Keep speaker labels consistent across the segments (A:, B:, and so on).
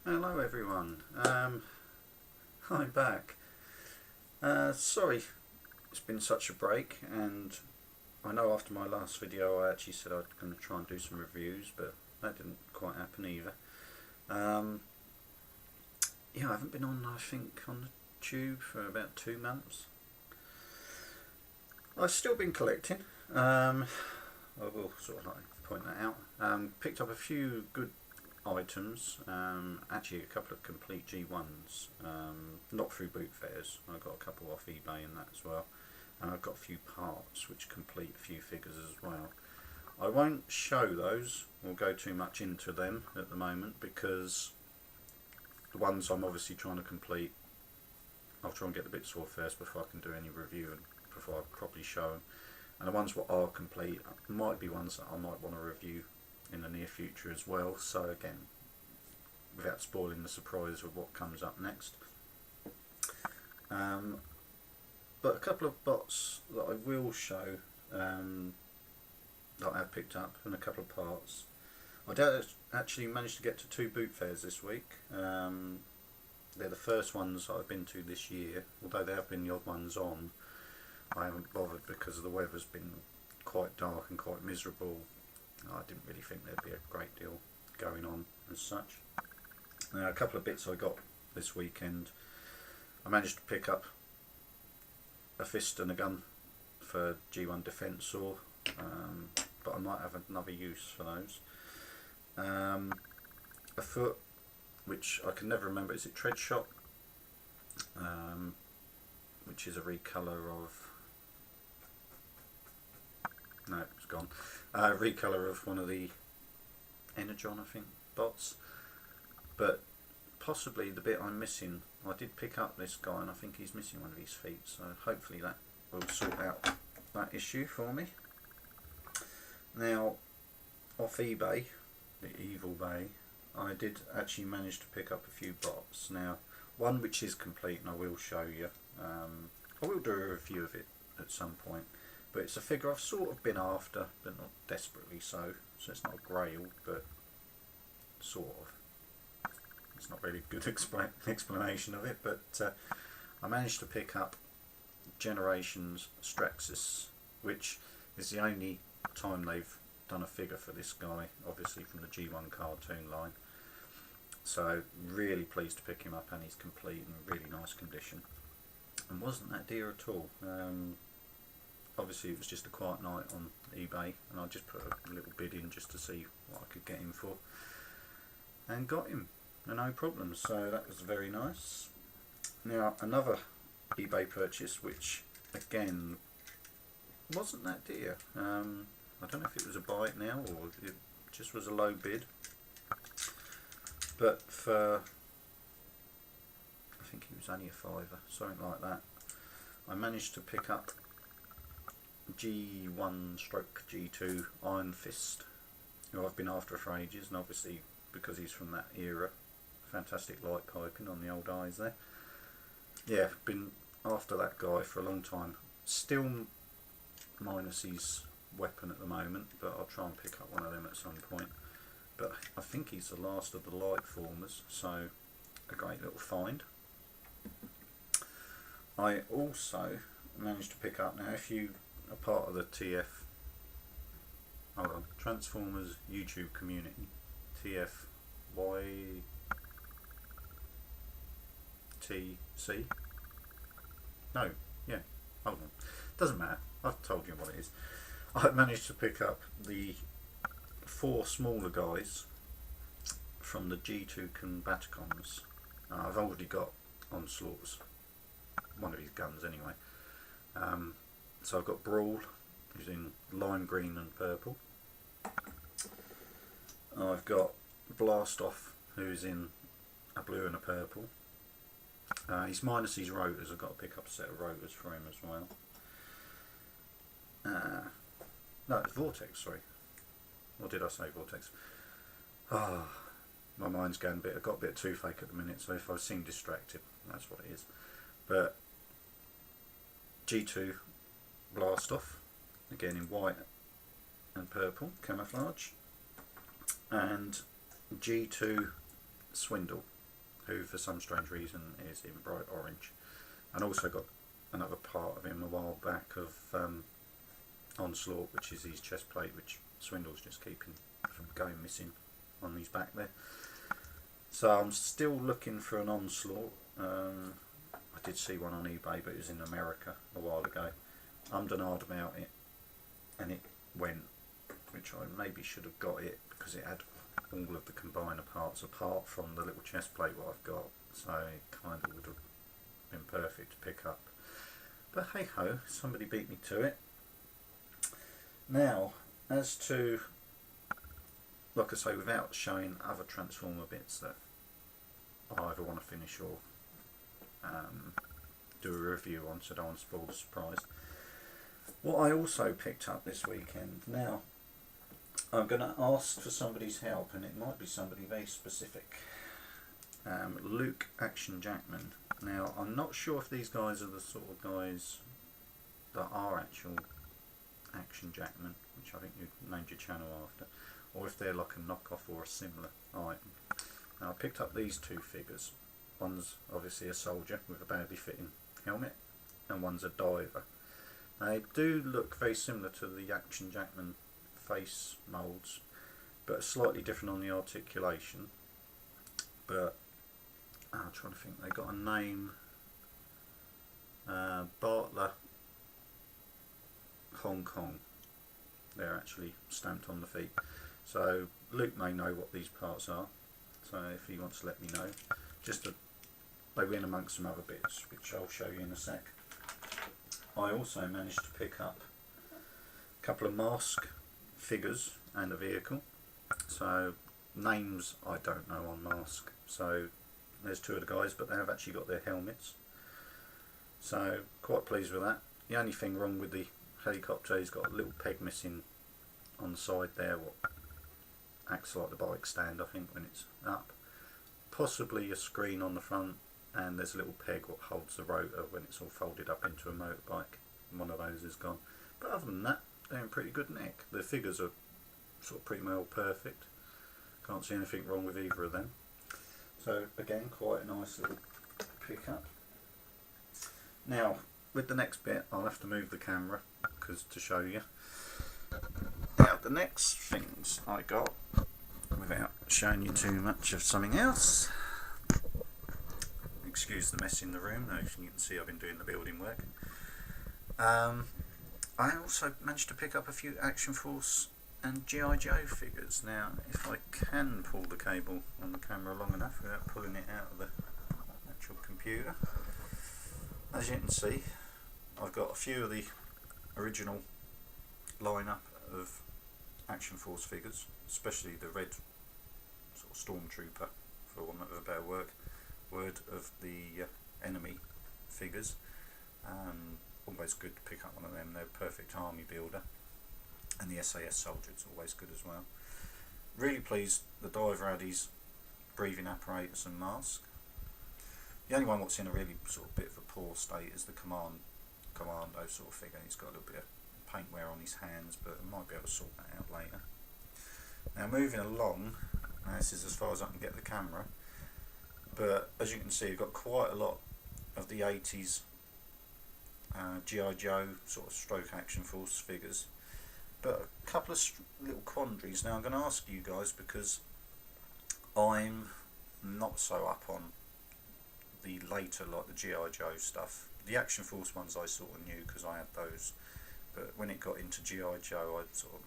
A: Hello everyone, I'm back. Sorry it's been such a break, and I know after my last video I actually said I was going to try and do some reviews, but that didn't quite happen either. Yeah, I haven't been on, I think, on the tube for about 2 months. I've still been collecting. I will sort of like point that out. Picked up a few good items, actually a couple of complete G1s, not through boot fairs. I got a couple off eBay and that as well, and I've got a few parts which complete a few figures as well. I won't show those or go too much into them at the moment, because the ones I'm obviously trying to complete, I'll try and get the bits off first before I can do any review and before I properly show them. And the ones that are complete might be ones that I might want to review in the near future as well, so again, without spoiling the surprise of what comes up next. But a couple of bots that I will show, that I have picked up, and a couple of parts. I did actually manage to get to 2 boot fairs this week. They're the first ones that I've been to this year, although there have been the odd ones on. I haven't bothered because the weather's been quite dark and quite miserable. I didn't really think there'd be a great deal going on as such. Now, a couple of bits I got this weekend. I managed to pick up a fist and a gun for G1 Defensor, but I might have another use for those. A foot, which I can never remember, is it Treadshot? Which is a recolour of... no, it's gone. Recolour of one of the Energon, I think, bots. But possibly the bit I'm missing, I did pick up this guy and I think he's missing one of his feet, so hopefully that will sort out that issue for me. Now, off eBay, the Evil Bay, I did actually manage to pick up a few bots. Now, one which is complete and I will show you. I will do a review of it at some point, but it's a figure I've sort of been after, but not desperately so it's not a grail, but sort of. It's not really a good explanation of it, but I managed to pick up Generations Straxus, which is the only time they've done a figure for this guy, obviously from the G1 cartoon line. So really pleased to pick him up, and he's complete and really nice condition, and wasn't that dear at all. Obviously it was just a quiet night on eBay, and I just put a little bid in just to see what I could get him for, and got him, no problem, so that was very nice. Now, another eBay purchase, which again wasn't that dear. I don't know if it was a buy it now or it just was a low bid, but for, I think it was only a £5, something like that, I managed to pick up G1/G2 Iron Fist, who I've been after for ages, and obviously because he's from that era, fantastic light piping on the old eyes there. Yeah, been after that guy for a long time. Still minus his weapon at the moment, but I'll try and pick up one of them at some point. But I think he's the last of the light formers, so a great little find. I also managed to pick up, now if you are part of the Transformers YouTube community, TFYTC, no, yeah, hold on, doesn't matter, I've told you what it is. I managed to pick up the 4 smaller guys from the G2 Combaticons. I've already got Onslaught's, one of his guns anyway. So I've got Brawl, who's in lime green and purple. I've got Blastoff, who's in a blue and a purple. He's minus his rotors. I've got to pick up a set of rotors for him as well. No, it's Vortex, sorry. Or did I say Vortex? My mind's going a bit, I've got a bit of toothache at the minute, so if I seem distracted, that's what it is. But G2 Blastoff, again in white and purple camouflage, and G2 Swindle, who for some strange reason is in bright orange. And also got another part of him a while back of Onslaught, which is his chest plate, which Swindle's just keeping from going missing on his back there. So I'm still looking for an Onslaught. I did see one on eBay, but it was in America a while ago. I'm done hard about it, and it went, which I maybe should have got it because it had all of the combiner parts apart from the little chest plate what I've got, so it kind of would have been perfect to pick up. But hey ho, somebody beat me to it. Now, as to, like I say, without showing other Transformer bits that I either want to finish or do a review on, so I don't want to spoil the surprise. What I also picked up this weekend, now I'm going to ask for somebody's help, and it might be somebody very specific. Luke Action Jackman. Now I'm not sure if these guys are the sort of guys that are actual Action Jackman, which I think you named your channel after, or if they're like a knockoff or a similar item. Now I picked up these two figures. One's obviously a soldier with a badly fitting helmet, and one's a diver. They do look very similar to the Action Jackman face moulds, but slightly different on the articulation. But I'm trying to think, they got a name, Bartler Hong Kong. They're actually stamped on the feet. So Luke may know what these parts are, so if he wants to let me know. They were in amongst some other bits, which I'll show you in a sec. I also managed to pick up a couple of mask figures and a vehicle. So names I don't know on mask. So there's two of the guys, but they have actually got their helmets. So quite pleased with that. The only thing wrong with the helicopter, he's got a little peg missing on the side there, what acts like the bike stand, I think, when it's up. Possibly a screen on the front, and there's a little peg what holds the rotor when it's all folded up into a motorbike. One of those is gone. But other than that, they're in pretty good nick. The figures are sort of pretty well perfect. Can't see anything wrong with either of them. So again, quite a nice little pickup. Now, with the next bit, I'll have to move the camera to show you. Now, the next things I got, without showing you too much of something else. Excuse the mess in the room, as you can see I've been doing the building work. I also managed to pick up a few Action Force and G.I. Joe figures. Now, if I can pull the cable on the camera long enough without pulling it out of the actual computer. As you can see, I've got a few of the original lineup of Action Force figures, especially the red sort of stormtrooper, for want of a better word, of the enemy figures. Always good to pick up one of them. They're a perfect army builder, and the SAS soldier is always good as well. Really pleased the diver had his breathing apparatus and mask. The only one what's in a really sort of bit of a poor state is the commando sort of figure. He's got a little bit of paint wear on his hands, but I might be able to sort that out later. Now moving along, this is as far as I can get the camera, but as you can see, you've got quite a lot of the 80s G.I. Joe sort of stroke Action Force figures, but a couple of little quandaries. Now I'm going to ask you guys, because I'm not so up on the later, like the G.I. Joe stuff. The Action Force ones I sort of knew because I had those, but when it got into G.I. Joe, I sort of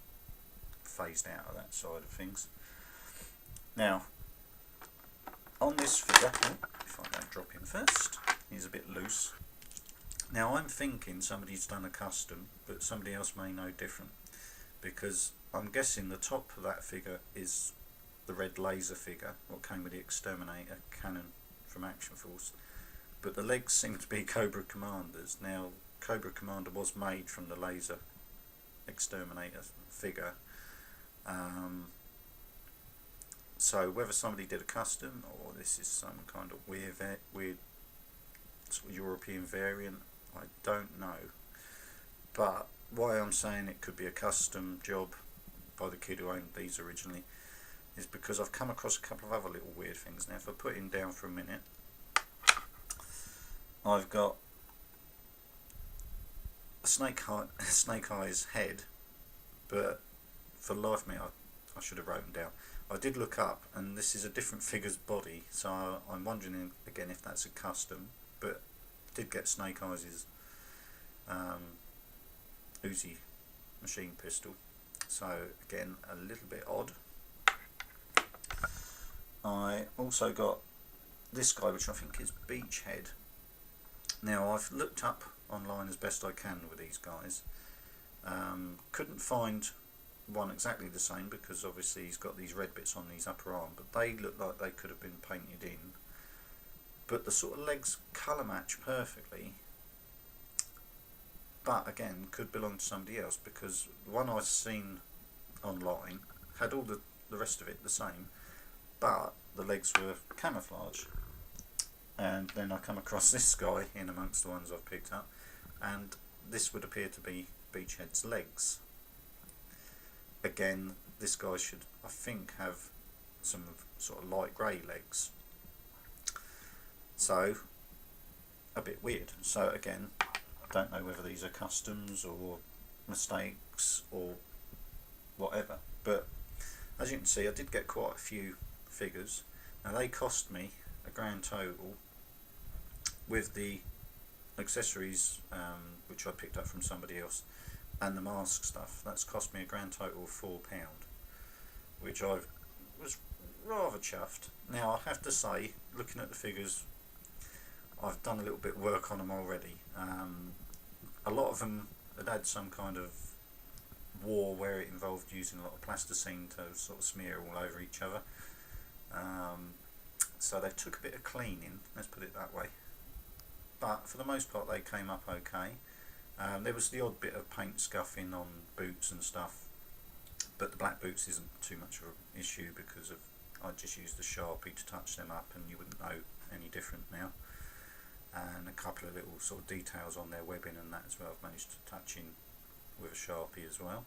A: phased out of that side of things. Now, on this figure, if I don't drop him first, he's a bit loose. Now I'm thinking somebody's done a custom, but somebody else may know different, because I'm guessing the top of that figure is the red laser figure, what came with the Exterminator cannon from Action Force, but the legs seem to be Cobra Commanders. Now, Cobra Commander was made from the laser Exterminator figure, so whether somebody did a custom or this is some kind of weird sort of European variant, I don't know. But why I'm saying it could be a custom job by the kid who owned these originally is because I've come across a couple of other little weird things. Now if I put him down for a minute, I've got a snake eyes head, but for the life of me I should have written down. I did look up and this is a different figure's body, so I'm wondering again if that's a custom, but did get Snake Eyes' Uzi machine pistol, so again a little bit odd. I also got this guy, which I think is Beachhead. Now I've looked up online as best I can with these guys, couldn't find one exactly the same because obviously he's got these red bits on his upper arm, but they look like they could have been painted in, but the sort of legs colour match perfectly, but again could belong to somebody else because the one I've seen online had all the rest of it the same, but the legs were camouflage. And then I come across this guy in amongst the ones I've picked up, and this would appear to be Beachhead's legs. Again, this guy should, I think, have some sort of light grey legs, so a bit weird. So again, I don't know whether these are customs or mistakes or whatever, but as you can see I did get quite a few figures. Now they cost me a grand total with the accessories which I picked up from somebody else and the mask stuff. That's cost me a grand total of £4, which I was rather chuffed. Now I have to say, looking at the figures, I've done a little bit of work on them already. A lot of them had some kind of war where it involved using a lot of plasticine to sort of smear all over each other. So they took a bit of cleaning, let's put it that way. But for the most part they came up okay. There was the odd bit of paint scuffing on boots and stuff, but the black boots isn't too much of an issue because I just used the Sharpie to touch them up and you wouldn't know any different now. And a couple of little sort of details on their webbing and that as well I've managed to touch in with a Sharpie as well.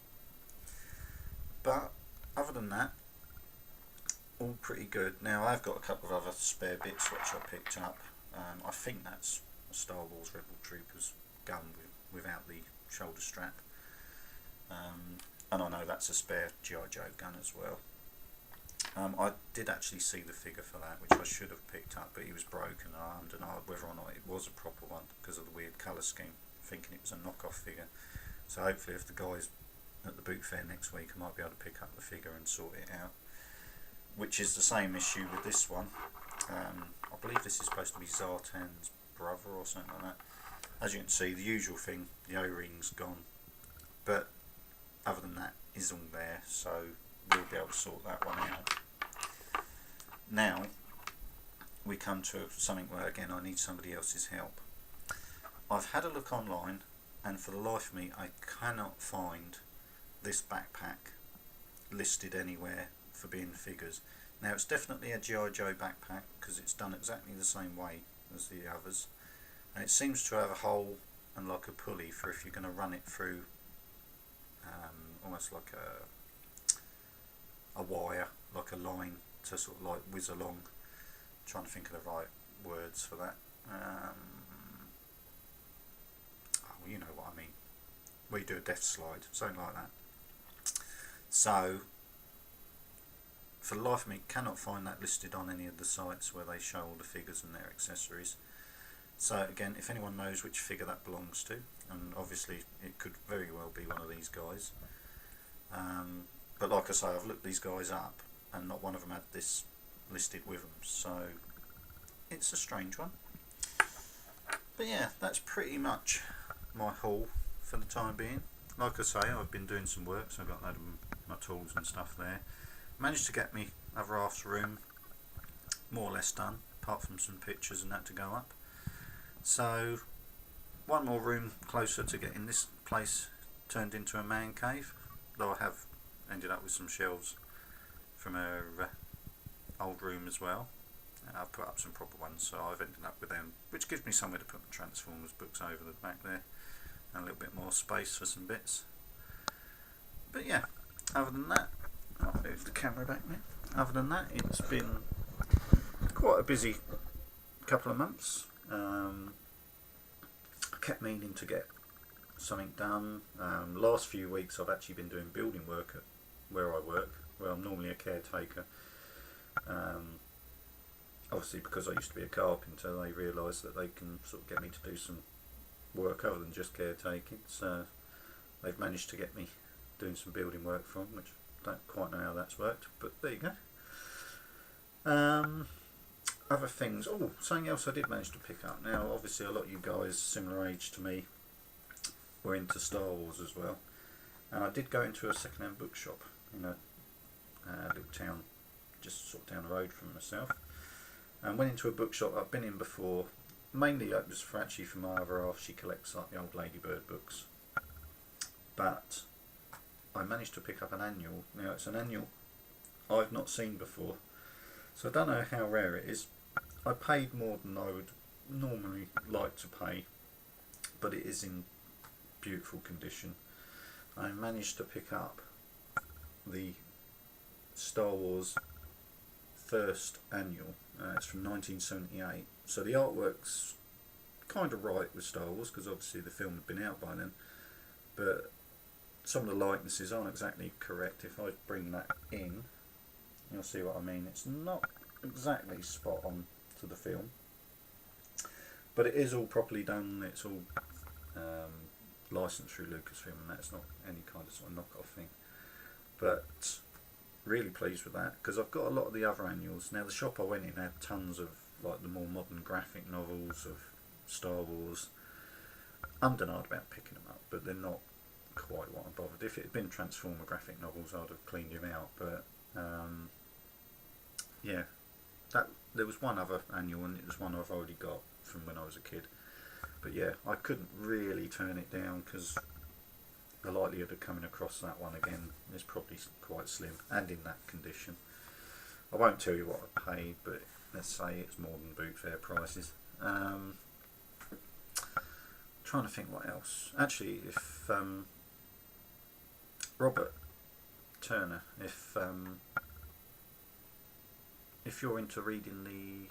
A: But other than that, all pretty good. Now I've got a couple of other spare bits which I picked up. I think that's a Star Wars Rebel Troopers gun without the shoulder strap, and I know that's a spare G.I. Joe gun as well. I did actually see the figure for that, which I should have picked up, but he was broken. I undenied whether or not it was a proper one because of the weird colour scheme, thinking it was a knockoff figure. So hopefully if the guys at the boot fair next week, I might be able to pick up the figure and sort it out, which is the same issue with this one. I believe this is supposed to be Zartan's brother or something like that. As you can see, the usual thing, the O-ring's gone, but other than that is all there, so we'll be able to sort that one out. Now we come to something where again I need somebody else's help. I've had a look online and for the life of me I cannot find this backpack listed anywhere for being figures. Now it's definitely a G.I. Joe backpack because it's done exactly the same way as the others, and it seems to have a hole and like a pulley for if you're going to run it through almost like a wire, like a line to sort of like whiz along. I'm trying to think of the right words for that. Oh, you know what I mean. Where you do a death slide, something like that. So for the life of me cannot find that listed on any of the sites where they show all the figures and their accessories. So again, if anyone knows which figure that belongs to, and obviously it could very well be one of these guys, but like I say, I've looked these guys up and not one of them had this listed with them, so it's a strange one. But yeah, that's pretty much my haul for the time being. Like I say, I've been doing some work, so I've got a load of my tools and stuff there. Managed to get me other half's room more or less done, apart from some pictures and that to go up. So one more room closer to getting this place turned into a man cave, though I have ended up with some shelves from her old room as well. I've put up some proper ones, so I've ended up with them, which gives me somewhere to put my Transformers books over the back there, and a little bit more space for some bits. But yeah, other than that, I'll move the camera back now. other than that, it's been quite a busy couple of months. I kept meaning to get something done. Last few weeks I've actually been doing building work at where I work, where I'm normally a caretaker. Obviously because I used to be a carpenter, they realised that they can sort of get me to do some work other than just caretaking, so they've managed to get me doing some building work for them, which I don't quite know how that's worked, but there you go. Other things, something else I did manage to pick up. Now obviously a lot of you guys similar age to me were into Star Wars as well, and I did go into a second-hand bookshop in a little town just sort of down the road from myself, and went into a bookshop I've been in before. Mainly it was for my other half. She collects like the old Ladybird books, but I managed to pick up an annual. Now it's an annual I've not seen before, so I don't know how rare it is. I paid more than I would normally like to pay, but it is in beautiful condition. I managed to pick up the Star Wars first annual. It's from 1978, so the artwork's kind of right with Star Wars because obviously the film had been out by then, but some of the likenesses aren't exactly correct. If I bring that in, you'll see what I mean. It's not exactly spot on to the film, but it is all properly done. It's all licensed through Lucasfilm, and that's not any kind of sort of knockoff thing. But really pleased with that because I've got a lot of the other annuals. Now the shop I went in had tons of like the more modern graphic novels of Star Wars. I'm denied about picking them up, but they're not quite what I'm bothered. If it had been Transformer graphic novels, I'd have cleaned him out. But yeah, there was one other annual, and it was one I've already got from when I was a kid. But yeah, I couldn't really turn it down because the likelihood of coming across that one again is probably quite slim, and in that condition. I won't tell you what I paid, but let's say it's more than boot fair prices. Trying to think what else. Actually, if Robert Turner, if you're into reading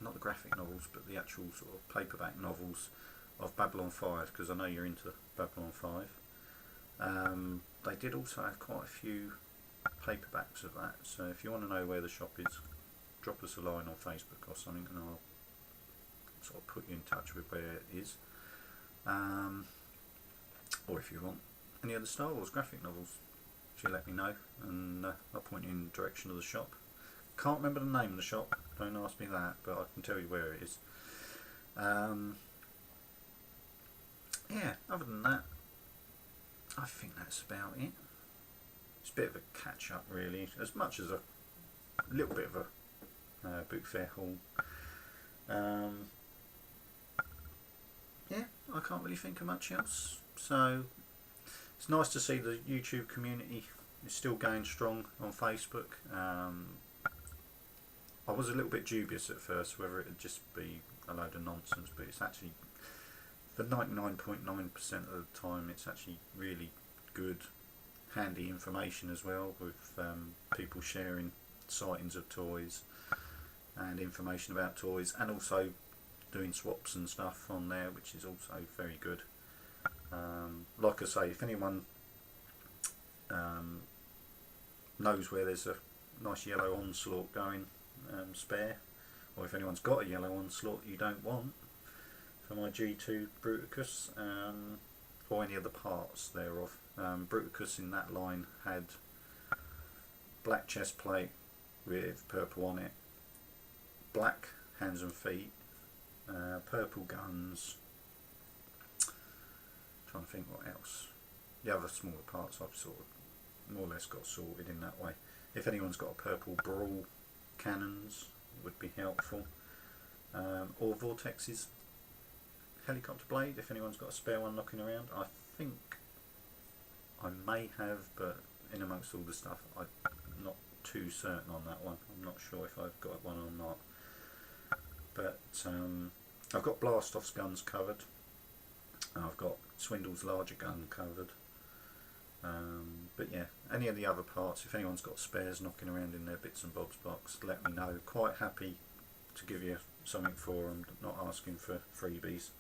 A: not the graphic novels, but the actual sort of paperback novels of Babylon 5, because I know you're into Babylon 5. They did also have quite a few paperbacks of that, so if you want to know where the shop is, drop us a line on Facebook or something and I'll sort of put you in touch with where it is. Or if you want any other Star Wars graphic novels, if you let me know, and I'll point you in the direction of the shop. Can't remember the name of the shop, don't ask me that, but I can tell you where it is. Yeah, other than that, I think that's about it. It's a bit of a catch up really, as much as a little bit of a book fair haul. Yeah, I can't really think of much else. So it's nice to see the YouTube community is still going strong on Facebook. I was a little bit dubious at first whether it would just be a load of nonsense, but it's actually, for 99.9% of the time, it's actually really good, handy information as well, with people sharing sightings of toys and information about toys, and also doing swaps and stuff on there, which is also very good. Like I say, if anyone knows where there's a nice yellow Onslaught going spare, or if anyone's got a yellow Onslaught you don't want for my G2 Bruticus, or any other parts thereof. Bruticus in that line had black chest plate with purple on it, black hands and feet, purple guns. Trying to think what else. The other smaller parts I've sort of more or less got sorted in that way. If anyone's got a purple Brawl cannons, would be helpful. Or Vortex's helicopter blade, if anyone's got a spare one knocking around. I think I may have, but in amongst all the stuff I'm not too certain on that one. I'm not sure if I've got one or not. But I've got Blastoff's guns covered. I've got Swindle's larger gun covered. But yeah, any of the other parts, if anyone's got spares knocking around in their bits and bobs box, let me know. Quite happy to give you something for them, not asking for freebies.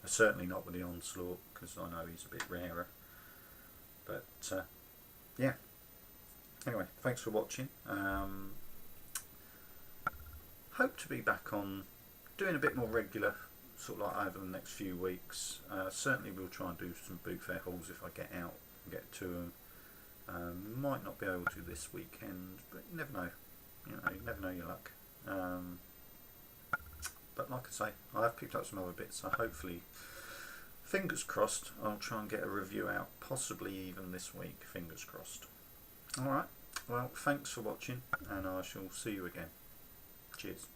A: Certainly not with the Onslaught, because I know he's a bit rarer. But yeah, anyway, thanks for watching. Hope to be back on doing a bit more regular, sort of like over the next few weeks. Certainly we'll try and do some boot fair hauls if I get out and get to them. Might not be able to this weekend, but you never know. You never know your luck. But like I say, I have picked up some other bits, so hopefully, fingers crossed, I'll try and get a review out, possibly even this week, fingers crossed. Alright, well, thanks for watching, and I shall see you again. Cheers.